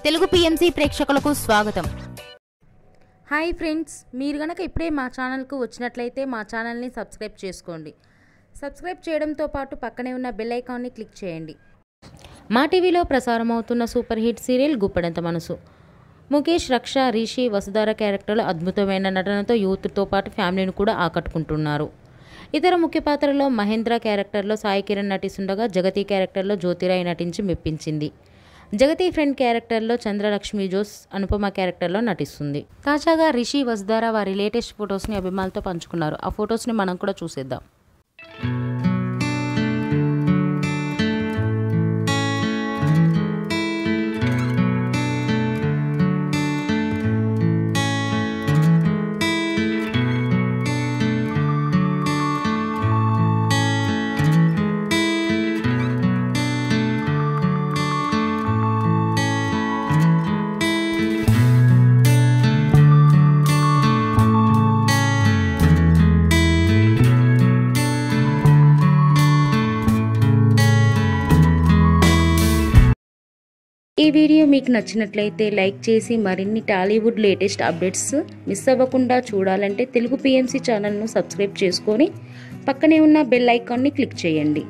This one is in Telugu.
తెలుగు పిఎంసి ప్రేక్షకులకు స్వాగతం. హాయ్ ఫ్రెండ్స్, మీరు గనక ఇప్పుడే మా ఛానల్కు వచ్చినట్లయితే మా ఛానల్ని సబ్స్క్రైబ్ చేసుకోండి. సబ్స్క్రైబ్ చేయడంతో పాటు పక్కనే ఉన్న బెల్ ఐకాన్ని క్లిక్ చేయండి. మా టీవీలో ప్రసారం అవుతున్న సూపర్ హిట్ సీరియల్ గుప్పెడంత మనసు. ముఖేష్, రక్ష, రిషి, వసుధార క్యారెక్టర్లు అద్భుతమైన నటనతో యూత్తో పాటు ఫ్యామిలీని కూడా ఆకట్టుకుంటున్నారు. ఇతర ముఖ్య పాత్రలో మహేంద్ర క్యారెక్టర్లో సాయి కిరణ్ నటిస్తుండగా జగతి క్యారెక్టర్లో జ్యోతిరాయ్ నటించి మెప్పించింది. జగతి ఫ్రెండ్ క్యారెక్టర్లో చంద్రలక్ష్మి జోస్ అనుపమ క్యారెక్టర్లో నటిస్తుంది. తాజాగా రిషి, వసుధార వారి లేటెస్ట్ ఫొటోస్ని అభిమానులతో పంచుకున్నారు. ఆ ఫొటోస్ని మనం కూడా చూసేద్దాం. ఈ వీడియో మీకు నచ్చినట్లయితే లైక్ చేసి మరిన్ని టాలీవుడ్ లేటెస్ట్ అప్డేట్స్ మిస్ అవ్వకుండా చూడాలంటే తెలుగు పిఎంసి ఛానల్ను సబ్స్క్రైబ్ చేసుకొని పక్కనే ఉన్న బెల్ ఐకాన్ని క్లిక్ చేయండి.